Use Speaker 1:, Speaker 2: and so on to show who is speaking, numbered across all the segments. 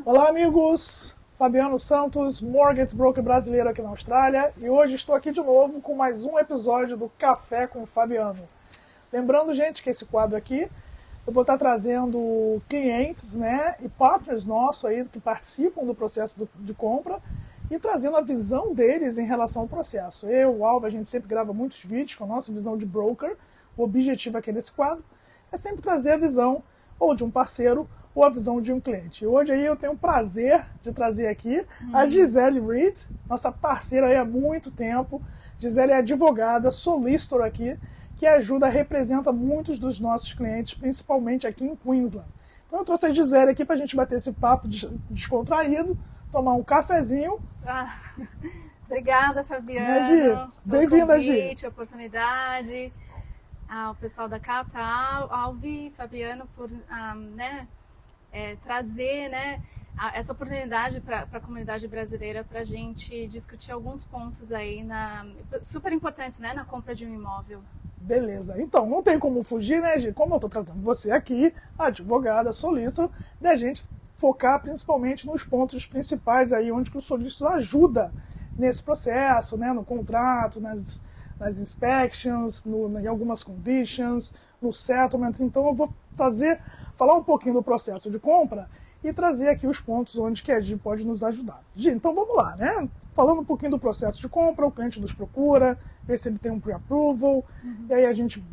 Speaker 1: Olá, amigos! Fabiano Santos, Mortgage Broker brasileiro aqui na Austrália, e hoje estou aqui de novo com mais um episódio do Café com o Fabiano. Lembrando, gente, que esse quadro aqui eu vou estar trazendo clientes, né, e partners nossos aí que participam do processo de compra e trazendo a visão deles em relação ao processo. Eu, o Alva, a gente sempre grava muitos vídeos com a nossa visão de broker. O objetivo aqui nesse quadro é sempre trazer a visão ou de um parceiro ou a visão de um cliente. E hoje aí eu tenho o prazer de trazer aqui a Gisele Reed, nossa parceira aí há muito tempo. Gisele é advogada, solicitor aqui, que representa muitos dos nossos clientes, principalmente aqui em Queensland. Então eu trouxe a Gisele aqui para a gente bater esse papo descontraído, tomar um cafezinho.
Speaker 2: Obrigada, Fabiano.
Speaker 1: Bem-vinda, Gi.
Speaker 2: A oportunidade. Ao pessoal da Capa, Alvi e Fabiano, por trazer essa oportunidade para a comunidade brasileira para a gente discutir alguns pontos aí super importantes, né, na compra de um imóvel.
Speaker 1: Beleza, então não tem como fugir, né, Gi? Como eu estou tratando você aqui, advogada, solicitor, da gente focar principalmente nos pontos principais aí, onde que o solicitor ajuda nesse processo, né, no contrato, nas inspections, em algumas conditions, no settlement. Então eu vou falar um pouquinho do processo de compra e trazer aqui os pontos onde que a Gi pode nos ajudar. Gi, então vamos lá, né? Falando um pouquinho do processo de compra, o cliente nos procura, vê se ele tem um pre-approval, e aí a gente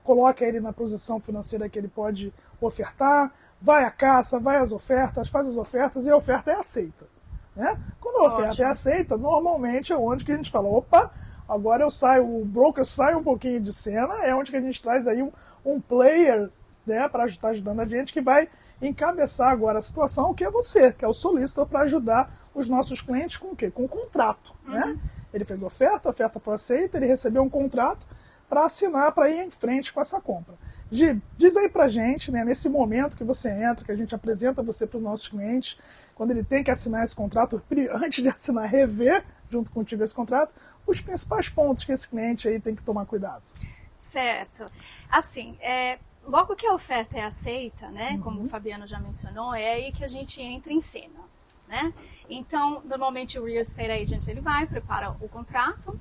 Speaker 1: coloca ele na posição financeira que ele pode ofertar, vai à caça, vai às ofertas, faz as ofertas e a oferta é aceita. Né? Quando a oferta é aceita, normalmente é onde que a gente fala, opa, agora o broker sai um pouquinho de cena, é onde que a gente traz aí um player, né, para estar ajudando a gente, que vai encabeçar agora a situação, que é você, que é o solicitor, para ajudar os nossos clientes com o quê? Com o contrato. Né? Ele fez a oferta foi aceita, ele recebeu um contrato para assinar, para ir em frente com essa compra. Gi, diz aí pra gente, né, nesse momento que você entra, que a gente apresenta você para os nossos clientes, quando ele tem que assinar esse contrato, antes de assinar, rever junto contigo esse contrato, os principais pontos que esse cliente aí tem que tomar cuidado.
Speaker 2: Certo. Assim, logo que a oferta é aceita, né, como o Fabiano já mencionou, é aí que a gente entra em cena, né? Então, normalmente o real estate agent, ele vai, prepara o contrato,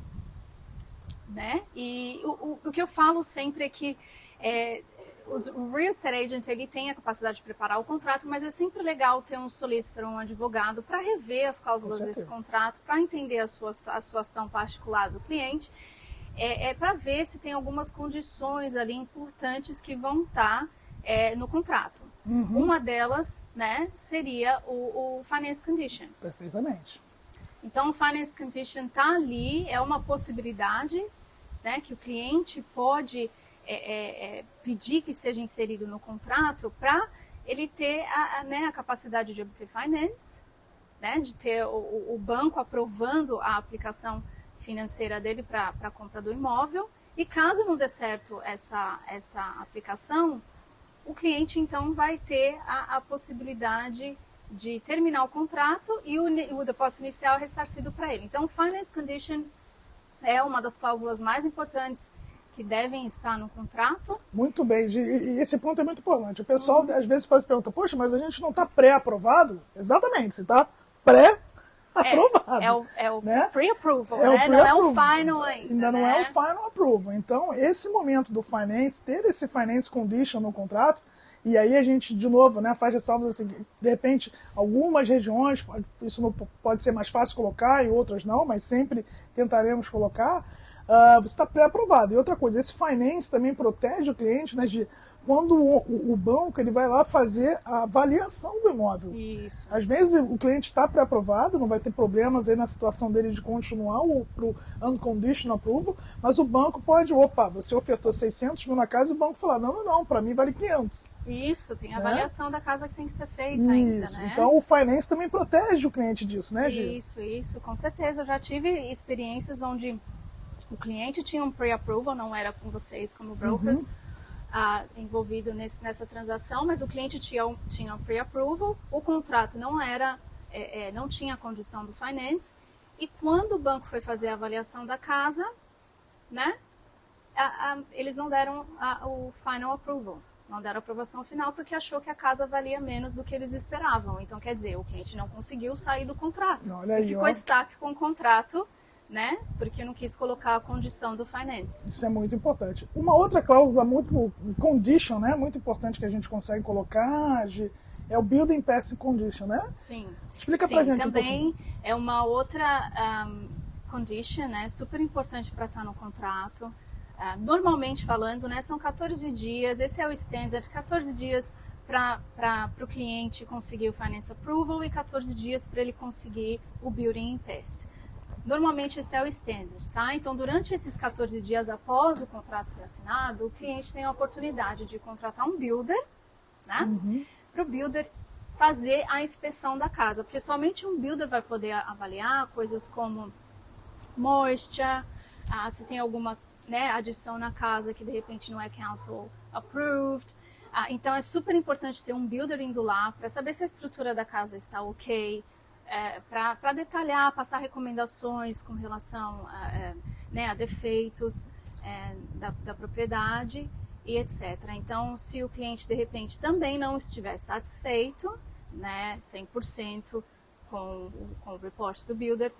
Speaker 2: né? E o que eu falo sempre é que o real estate agent, ele tem a capacidade de preparar o contrato, mas é sempre legal ter um solicitor, um advogado, para rever as cláusulas desse contrato, para entender a situação particular do cliente, para ver se tem algumas condições ali importantes que vão estar no contrato. Uma delas, né, seria o finance condition.
Speaker 1: Perfeitamente.
Speaker 2: Então, o finance condition está ali, é uma possibilidade, né, que o cliente pode pedir que seja inserido no contrato para ele ter a capacidade de obter finance, né, de ter o banco aprovando a aplicação financeira dele para a compra do imóvel. E caso não dê certo essa aplicação, o cliente então vai ter a possibilidade de terminar o contrato e o depósito inicial ressarcido para ele. Então, o finance condition é uma das cláusulas mais importantes que devem estar no contrato.
Speaker 1: Muito bem, e esse ponto é muito importante. O pessoal às vezes faz pergunta, poxa, mas a gente não está pré-aprovado? Exatamente, você está pré-aprovado.
Speaker 2: É o
Speaker 1: né?
Speaker 2: pre-approval, né? Não é o final ainda.
Speaker 1: Não é o final approval. Então, esse momento do finance, ter esse finance condition no contrato, e aí a gente, de novo, né, faz ressalvas assim, de repente, algumas regiões, isso não pode ser mais fácil colocar e outras não, mas sempre tentaremos colocar, você está pré-aprovado. E outra coisa, esse finance também protege o cliente, né, de quando o banco ele vai lá fazer a avaliação do imóvel.
Speaker 2: Isso.
Speaker 1: Às vezes o cliente está pré-aprovado, não vai ter problemas aí na situação dele de continuar para o unconditional approval, mas o banco pode, você ofertou 600 mil na casa e o banco falar, não, para mim vale 500.
Speaker 2: Isso, tem a avaliação da casa que tem que ser feita ainda, né?
Speaker 1: Então o finance também protege o cliente disso, né, Gi?
Speaker 2: Isso, com certeza. Eu já tive experiências onde o cliente tinha um pre-approval, não era com vocês como brokers, envolvido nessa transação, mas o cliente tinha um pre-approval, o contrato não tinha a condição do finance, e quando o banco foi fazer a avaliação da casa, né, eles não deram o final approval. não deram aprovação final porque achou que a casa valia menos do que eles esperavam. Então, quer dizer, o cliente não conseguiu sair do contrato.
Speaker 1: Olha aí,
Speaker 2: e ficou estaque com o contrato, né? Porque não quis colocar a condição do finance.
Speaker 1: Isso é muito importante. Uma outra cláusula muito condition, né? Muito importante que a gente consegue colocar é o building pass condition, né?
Speaker 2: Sim.
Speaker 1: Explica pra gente
Speaker 2: também
Speaker 1: um pouquinho.
Speaker 2: É uma outra condition, né? Super importante para estar no contrato. Normalmente falando, né, são 14 dias, esse é o standard, 14 dias para o cliente conseguir o finance approval e 14 dias para ele conseguir o building impasse. Normalmente esse é o standard, tá? Então, durante esses 14 dias após o contrato ser assinado, o cliente tem a oportunidade de contratar um builder, né? Para o builder fazer a inspeção da casa, porque somente um builder vai poder avaliar coisas como moisture, se tem alguma, né, adição na casa que de repente não é council approved. Então é super importante ter um builder indo lá para saber se a estrutura da casa está ok, para detalhar, passar recomendações com relação né, a defeitos da propriedade e etc. Então, se o cliente de repente também não estiver satisfeito, né, 100% com o report do builder,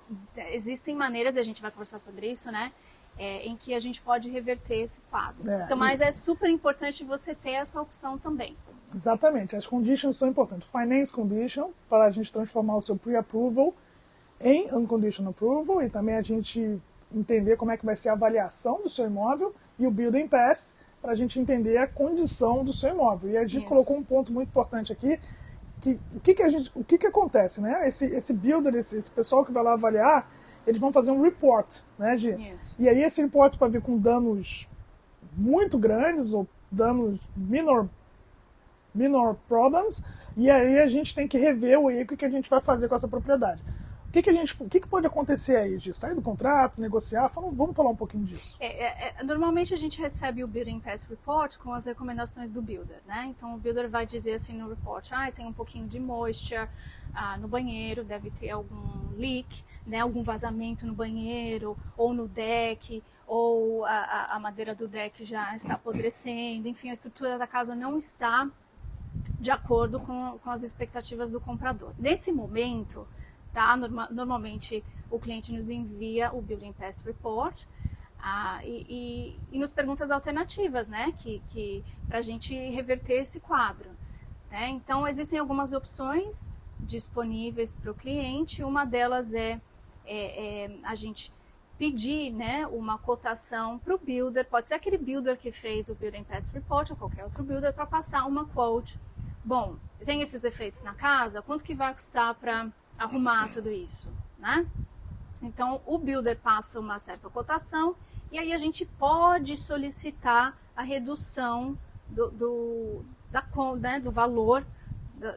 Speaker 2: existem maneiras, e a gente vai conversar sobre isso, né, em que a gente pode reverter esse quadro. Então, mas é super importante você ter essa opção também.
Speaker 1: Exatamente, as conditions são importantes. Finance condition, para a gente transformar o seu pre-approval em unconditional approval, e também a gente entender como é que vai ser a avaliação do seu imóvel, e o building pass, para a gente entender a condição do seu imóvel. E a gente colocou um ponto muito importante aqui, que o que acontece, né? Esse builder, esse pessoal que vai lá avaliar, eles vão fazer um report, né, Gi?
Speaker 2: Isso.
Speaker 1: E aí esse report pode vir com danos muito grandes ou danos minor problems, e aí a gente tem que rever o que a gente vai fazer com essa propriedade. O que pode acontecer aí, Gi? Sair do contrato, negociar? Vamos falar um pouquinho disso.
Speaker 2: Normalmente a gente recebe o Building Pass Report com as recomendações do builder, né? Então o builder vai dizer assim no report, tem um pouquinho de moisture no banheiro, deve ter algum leak, né? Algum vazamento no banheiro, ou no deck, ou a madeira do deck já está apodrecendo, enfim, a estrutura da casa não está de acordo com as expectativas do comprador. Nesse momento, tá? Normalmente o cliente nos envia o Building Pass Report e nos pergunta as alternativas, né? Para a gente reverter esse quadro. Né? Então, existem algumas opções disponíveis para o cliente. Uma delas é a gente pedir, né, uma cotação para o builder. Pode ser aquele builder que fez o Building Pass Report ou qualquer outro builder para passar uma quote. Bom, tem esses defeitos na casa, quanto que vai custar para arrumar tudo isso, né? Então, o builder passa uma certa cotação e aí a gente pode solicitar a redução do valor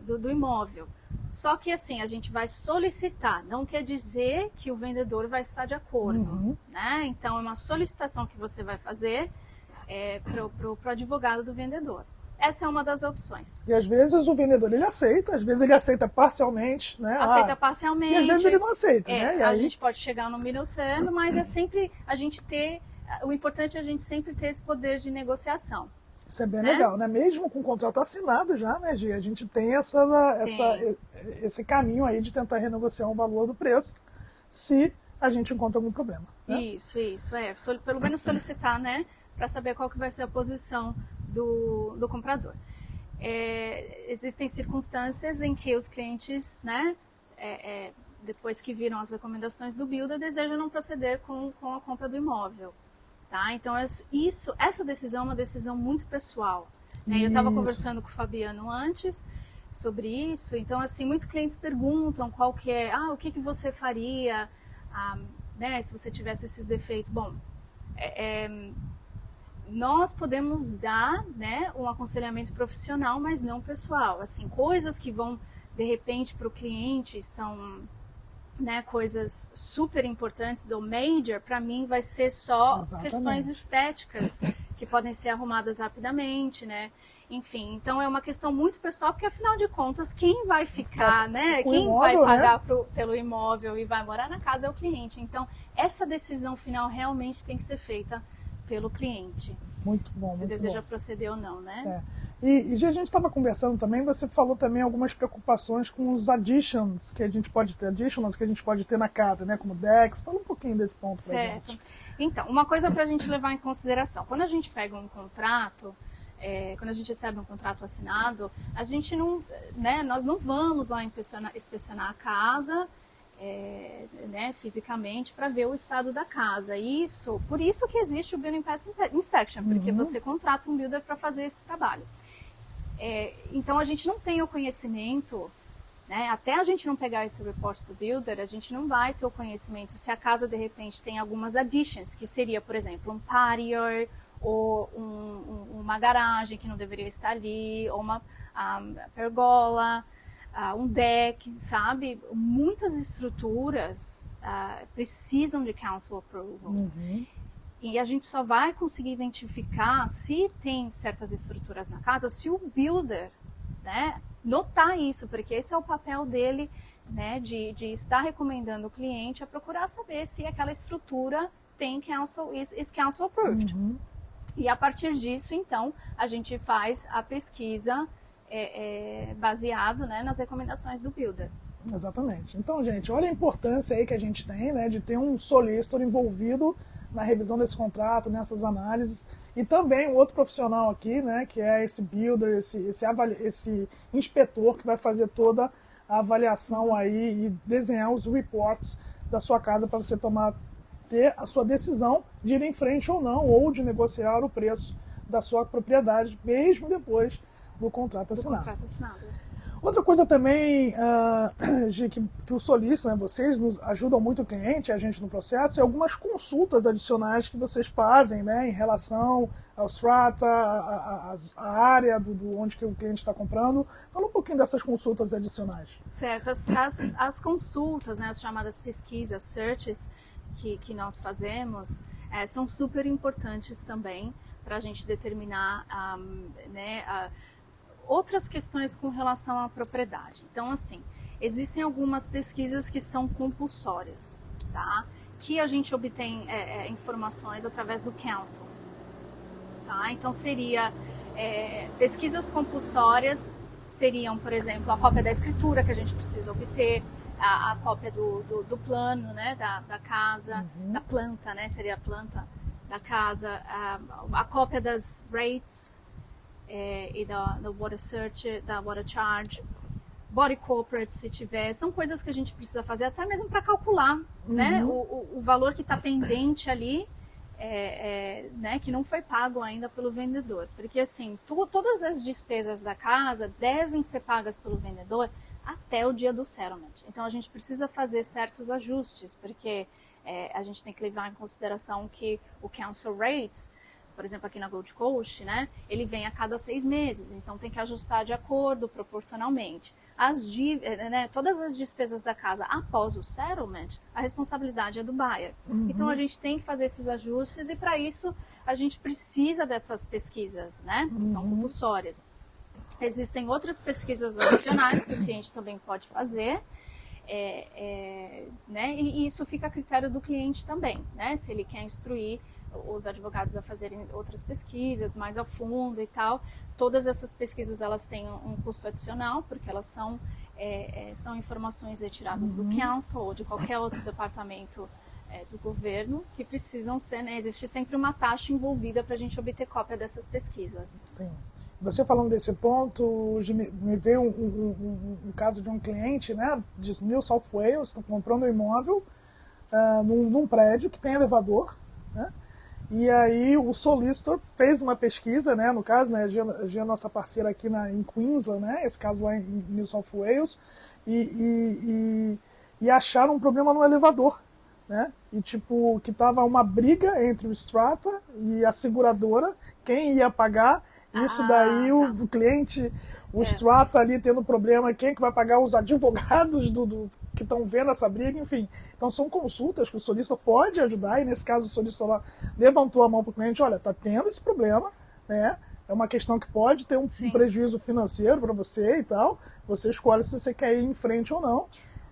Speaker 2: do imóvel. Só que assim, a gente vai solicitar, não quer dizer que o vendedor vai estar de acordo, né? Então, é uma solicitação que você vai fazer para o advogado do vendedor. Essa é uma das opções.
Speaker 1: E às vezes o vendedor ele aceita, às vezes ele aceita parcialmente, né?
Speaker 2: Aceita parcialmente.
Speaker 1: E às vezes ele não aceita, né? E
Speaker 2: a
Speaker 1: aí...
Speaker 2: gente pode chegar no middle term, mas é sempre a gente ter, o importante é a gente sempre ter esse poder de negociação.
Speaker 1: Isso é bem legal, né? Mesmo com o contrato assinado já, né, Gi? A gente tem esse caminho aí de tentar renegociar o valor do preço se a gente encontra algum problema. Né?
Speaker 2: Isso. Pelo menos solicitar, né? Para saber qual que vai ser a posição do comprador. Existem circunstâncias em que os clientes, né? Depois que viram as recomendações do builder, desejam não proceder com a compra do imóvel. Tá? Então, essa decisão é uma decisão muito pessoal. Né? Eu estava conversando com o Fabiano antes sobre isso. Então, assim, muitos clientes perguntam qual que é, o que você faria, né, se você tivesse esses defeitos. Bom, nós podemos dar, né, um aconselhamento profissional, mas não pessoal. Assim, coisas que vão, de repente, para o cliente são... né, coisas super importantes ou major, para mim vai ser só questões estéticas que podem ser arrumadas rapidamente, né? Enfim, então é uma questão muito pessoal, porque afinal de contas, quem vai ficar, né? Quem vai pagar pelo imóvel e vai morar na casa é o cliente. Então, essa decisão final realmente tem que ser feita pelo cliente.
Speaker 1: Muito bom.
Speaker 2: Se deseja proceder ou não, né?
Speaker 1: E a gente estava conversando também, você falou também algumas preocupações com os additions que a gente pode ter na casa, né? Como decks. Fala um pouquinho desse ponto pra gente.
Speaker 2: Então, uma coisa para a gente levar em consideração. Quando a gente pega um contrato, quando a gente recebe um contrato assinado, a gente não, né, nós não vamos lá inspecionar a casa, né, fisicamente para ver o estado da casa. Por isso que existe o Building Pass Inspection, porque você contrata um builder para fazer esse trabalho. Então a gente não tem o conhecimento, né, até a gente não pegar esse report do builder, a gente não vai ter o conhecimento se a casa de repente tem algumas additions, que seria, por exemplo, um patio, ou uma garagem que não deveria estar ali, ou uma pergola, um deck, sabe? Muitas estruturas precisam de council approval. E a gente só vai conseguir identificar se tem certas estruturas na casa se o builder, né, notar isso, porque esse é o papel dele, né, de estar recomendando o cliente a procurar saber se aquela estrutura tem is council approved. E a partir disso, então, a gente faz a pesquisa baseado, né, nas recomendações do builder.
Speaker 1: Exatamente. Então, gente, olha a importância aí que a gente tem, né, de ter um solicitor envolvido na revisão desse contrato, nessas análises, e também um outro profissional aqui, né, que é esse builder, esse inspetor que vai fazer toda a avaliação aí e desenhar os reports da sua casa para você ter a sua decisão de ir em frente ou não, ou de negociar o preço da sua propriedade, mesmo depois do contrato assinado. Outra coisa também que o solicitor, né, vocês nos ajudam muito o cliente, a gente no processo, é algumas consultas adicionais que vocês fazem, né, em relação ao strata, a área do onde que o cliente está comprando. Fala um pouquinho dessas consultas adicionais.
Speaker 2: Certo, as consultas, né, as chamadas pesquisas, searches, que nós fazemos, são super importantes também para a gente determinar outras questões com relação à propriedade. Então, assim, existem algumas pesquisas que são compulsórias, tá? Que a gente obtém informações através do council, tá? Então, pesquisas compulsórias seriam, por exemplo, a cópia da escritura que a gente precisa obter, a cópia do plano, né, da casa, da planta, né, seria a planta da casa, a cópia das rates e da water search, da water charge, body corporate, se tiver, são coisas que a gente precisa fazer até mesmo para calcular, né, o valor que está pendente ali, né, que não foi pago ainda pelo vendedor, porque assim, todas as despesas da casa devem ser pagas pelo vendedor até o dia do settlement. Então a gente precisa fazer certos ajustes, porque a gente tem que levar em consideração que o council rates, por exemplo aqui na Gold Coast, né, ele vem a cada 6 meses, então tem que ajustar de acordo, proporcionalmente. Todas as despesas da casa após o settlement, a responsabilidade é do buyer. Então a gente tem que fazer esses ajustes e para isso a gente precisa dessas pesquisas, né, que são compulsórias. Existem outras pesquisas adicionais que o cliente também pode fazer, né, e isso fica a critério do cliente também, né, se ele quer instruir os advogados a fazerem outras pesquisas mais a fundo e tal. Todas essas pesquisas elas têm um custo adicional, porque elas são informações retiradas do council ou de qualquer outro departamento do governo, que precisam ser, né, existe sempre uma taxa envolvida para a gente obter cópia dessas pesquisas.
Speaker 1: Sim. Você falando desse ponto, me veio um caso de um cliente, né, de New South Wales, está comprando um imóvel num prédio que tem elevador, né, e aí o solicitor fez uma pesquisa, né, no caso, né, a Gia é nossa parceira aqui em Queensland, né, esse caso lá em New South Wales, e acharam um problema no elevador, né, e tipo, que tava uma briga entre o strata e a seguradora, quem ia pagar. Isso daí, o cliente, o strata ali tendo problema, quem é que vai pagar? Os advogados que estão vendo essa briga, enfim. Então são consultas que o solicitor pode ajudar, e nesse caso o solicitor lá levantou a mão para o cliente, olha, está tendo esse problema, né? É uma questão que pode ter um prejuízo financeiro para você e tal, você escolhe se você quer ir em frente ou não.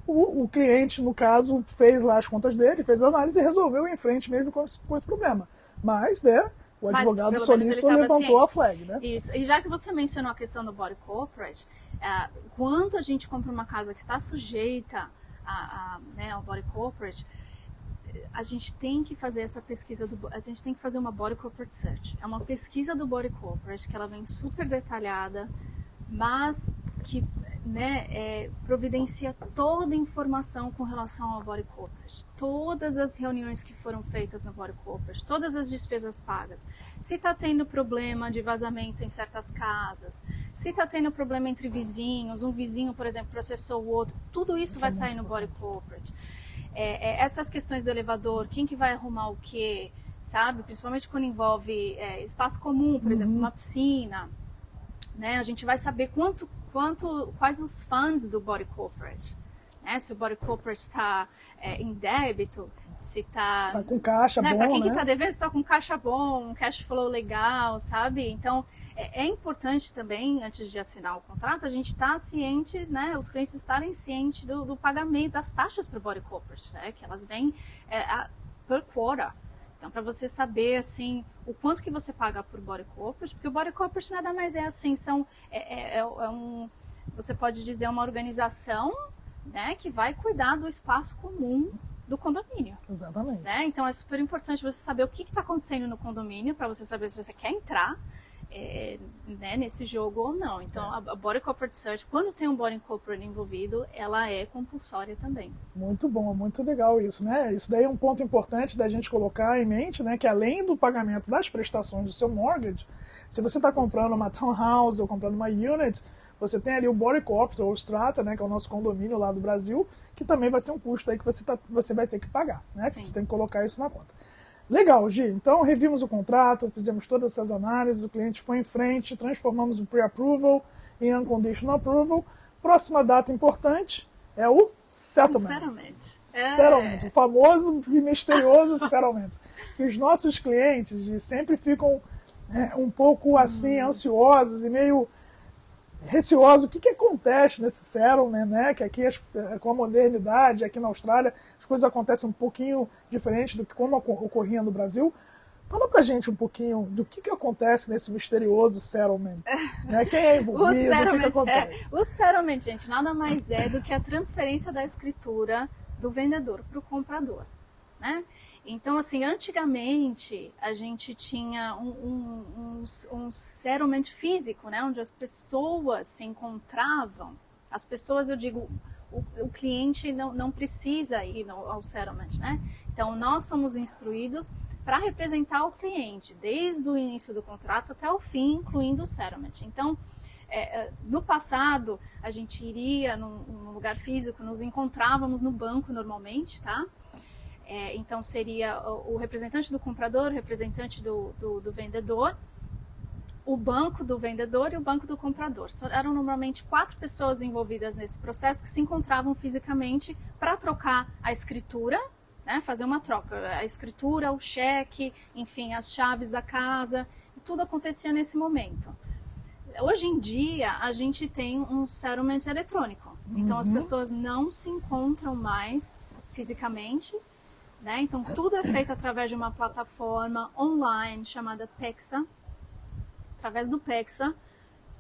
Speaker 1: O cliente, no caso, fez lá as contas dele, fez a análise e resolveu ir em frente mesmo com esse problema. Mas, né, o advogado solícito levantou a flag, né?
Speaker 2: Isso. E já que você mencionou a questão do body corporate, quando a gente compra uma casa que está sujeita ao body corporate, a gente tem que fazer essa pesquisa, a gente tem que fazer uma body corporate search. É uma pesquisa do body corporate que ela vem super detalhada, mas que providencia toda a informação com relação ao body corporate. Todas as reuniões que foram feitas no body corporate, todas as despesas pagas. Se está tendo problema de vazamento em certas casas, se está tendo problema entre vizinhos, um vizinho, por exemplo, processou o outro, tudo isso vai sair no body corporate. Essas questões do elevador, quem que vai arrumar o quê, sabe? Principalmente quando envolve espaço comum, por exemplo, uma piscina, né? A gente vai saber quais os funds do body corporate, né? Se o body corporate está em débito, se está
Speaker 1: com caixa bom,
Speaker 2: para quem
Speaker 1: né?
Speaker 2: que está devendo, se está com caixa bom, um cash flow legal, sabe? Então, é importante também, antes de assinar o contrato, a gente estar ciente, né? Os clientes estarem cientes do pagamento das taxas para o body corporate, né? Que elas vêm per quarter. Então, para você saber, assim, o quanto que você paga por body corporate, porque o body corporate nada mais é assim, você pode dizer, uma organização, né, que vai cuidar do espaço comum do condomínio.
Speaker 1: Exatamente.
Speaker 2: Né? Então, é super importante você saber o que está acontecendo no condomínio, para você saber se você quer entrar nesse jogo ou não. Então, a Body Corporate Search, quando tem um Body Corporate envolvido, ela é compulsória também.
Speaker 1: Muito bom, muito legal isso, né? Isso daí é um ponto importante da gente colocar em mente, né? Que além do pagamento das prestações do seu mortgage, se você está comprando uma townhouse ou comprando uma unit, você tem ali o Body Corporate ou o Strata, né? Que é o nosso condomínio lá do Brasil, que também vai ser um custo aí que você vai ter que pagar, né? Que você tem que colocar isso na conta. Legal, Gi. Então, revimos o contrato, fizemos todas essas análises, o cliente foi em frente, transformamos o pre-approval em unconditional approval. Próxima data importante é o settlement. Settlement, o famoso e misterioso settlement. Que os nossos clientes sempre ficam um pouco assim, ansiosos e meio receosos. O que acontece nesse settlement, né? Que aqui, com a modernidade, aqui na Austrália, as coisas acontecem um pouquinho diferente do que como ocorria no Brasil. Fala pra gente um pouquinho do que acontece nesse misterioso settlement. Né? Quem é envolvido, o que acontece?
Speaker 2: O settlement, gente, nada mais é do que a transferência da escritura do vendedor para o comprador, né? Então, assim, antigamente a gente tinha um settlement físico, né? Onde as pessoas se encontravam. As pessoas, eu digo, o cliente não precisa ir ao settlement, né? Então, nós somos instruídos para representar o cliente, desde o início do contrato até o fim, incluindo o settlement. Então, no passado, a gente iria num lugar físico, nos encontrávamos no banco normalmente, tá? Então, seria o representante do comprador, o representante do vendedor, o banco do vendedor e o banco do comprador. Eram normalmente 4 pessoas envolvidas nesse processo que se encontravam fisicamente para trocar a escritura, né, fazer uma troca. A escritura, o cheque, enfim, as chaves da casa, tudo acontecia nesse momento. Hoje em dia, a gente tem um settlement eletrônico. Então, as pessoas não se encontram mais fisicamente, né? Então, tudo é feito através de uma plataforma online chamada PEXA. Através do PEXA,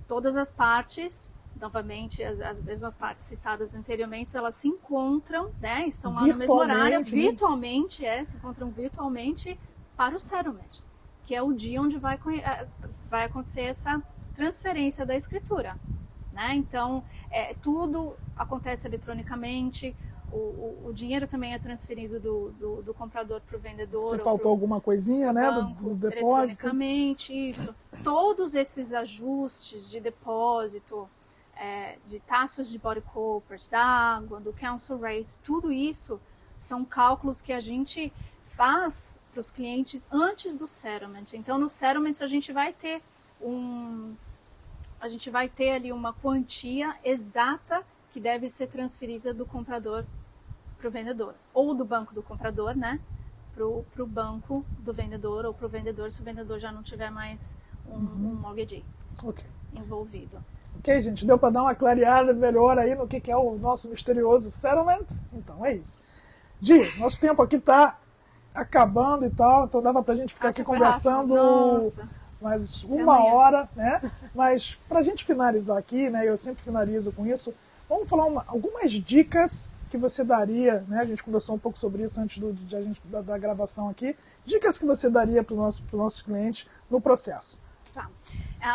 Speaker 2: todas as partes, novamente, as mesmas partes citadas anteriormente, elas se encontram, né? Estão lá no mesmo horário, virtualmente, se encontram virtualmente para o settlement, que é o dia onde vai acontecer essa transferência da escritura, né? Então, tudo acontece eletronicamente. O dinheiro também é transferido do comprador para o vendedor.
Speaker 1: Se faltou alguma coisinha, né, do depósito.
Speaker 2: Eletronicamente, isso. Todos esses ajustes de depósito, de taxas de body corporate, da água, do council rate, tudo isso são cálculos que a gente faz para os clientes antes do settlement. Então, no settlement a gente vai ter ali uma quantia exata que deve ser transferida do comprador para o vendedor, ou do banco do comprador, né, para o banco do vendedor, ou para o vendedor, se o vendedor já não tiver mais um mortgagee envolvido.
Speaker 1: Ok, gente, deu para dar uma clareada melhor aí no que é o nosso misterioso settlement? Então é isso. Gi, nosso tempo aqui está acabando e tal, então dava pra gente ficar aqui conversando mais uma hora, né? Mas pra gente finalizar aqui, né? Eu sempre finalizo com isso. Vamos falar algumas dicas que você daria, né? A gente conversou um pouco sobre isso antes da gravação aqui. Dicas que você daria para os nossos clientes no processo.
Speaker 2: Tá.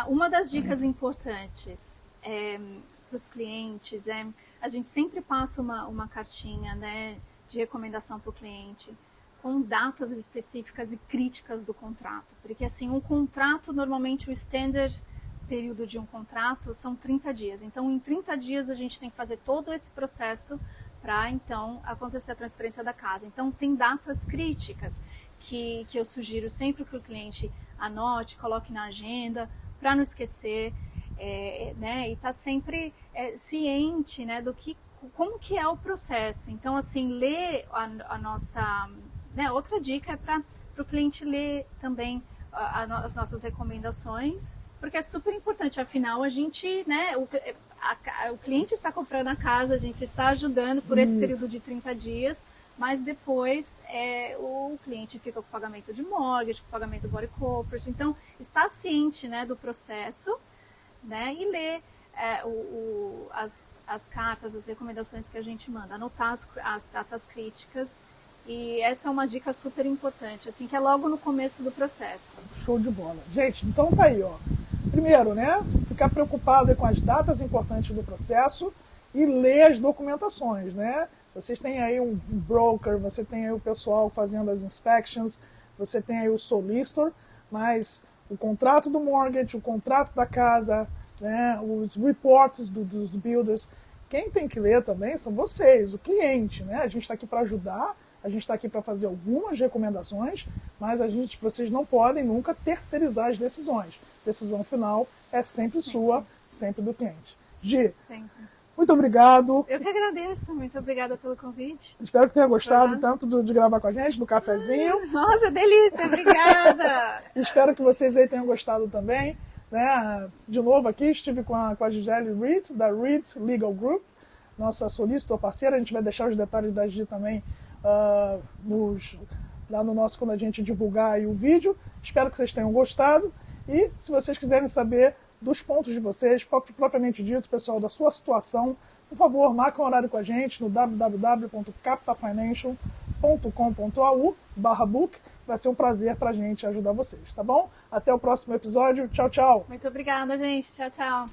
Speaker 2: Uma das dicas importantes para os clientes a gente sempre passa uma cartinha, né, de recomendação para o cliente com datas específicas e críticas do contrato. Porque assim, um contrato, normalmente o standard período de um contrato são 30 dias. Então, em 30 dias a gente tem que fazer todo esse processo para, então, acontecer a transferência da casa. Então, tem datas críticas que eu sugiro sempre que o cliente anote, coloque na agenda, para não esquecer, né, e tá sempre ciente, né, como que é o processo. Então, assim, ler a nossa... Né, outra dica é para o cliente ler também as nossas recomendações, porque é super importante, afinal, a gente, né, o cliente está comprando a casa, a gente está ajudando por esse período de 30 dias, mas depois o cliente fica com o pagamento de mortgage, com o pagamento do body corporate. Então, está ciente, né, do processo, né, e ler as cartas, as recomendações que a gente manda, anotar as datas críticas. E essa é uma dica super importante, assim, que é logo no começo do processo.
Speaker 1: Show de bola. Gente, então tá aí, ó. Primeiro, né, ficar preocupado com as datas importantes do processo e ler as documentações, né? Vocês têm aí um broker, você tem aí o pessoal fazendo as inspections, você tem aí o solicitor, mas o contrato do mortgage, o contrato da casa, né, os reports dos builders, quem tem que ler também são vocês, o cliente, né? A gente está aqui para ajudar, a gente está aqui para fazer algumas recomendações, mas vocês não podem nunca terceirizar as decisões. Decisão final é sempre sua, sempre do cliente. Gi, muito obrigado.
Speaker 2: Eu que agradeço, muito obrigada pelo convite.
Speaker 1: Espero que tenha gostado tanto de gravar com a gente, do cafezinho.
Speaker 2: Nossa, delícia, obrigada.
Speaker 1: Espero que vocês aí tenham gostado também. Né? De novo aqui, estive com a Gisele Reed, da Reed Legal Group, nossa solicitor parceira. A gente vai deixar os detalhes da Gi também lá no nosso, quando a gente divulgar aí o vídeo. Espero que vocês tenham gostado. E se vocês quiserem saber dos pontos de vocês, propriamente dito, pessoal, da sua situação, por favor, marque um horário com a gente no www.capitafinancial.com.au/book. Vai ser um prazer pra gente ajudar vocês, tá bom? Até o próximo episódio. Tchau, tchau.
Speaker 2: Muito obrigada, gente. Tchau, tchau.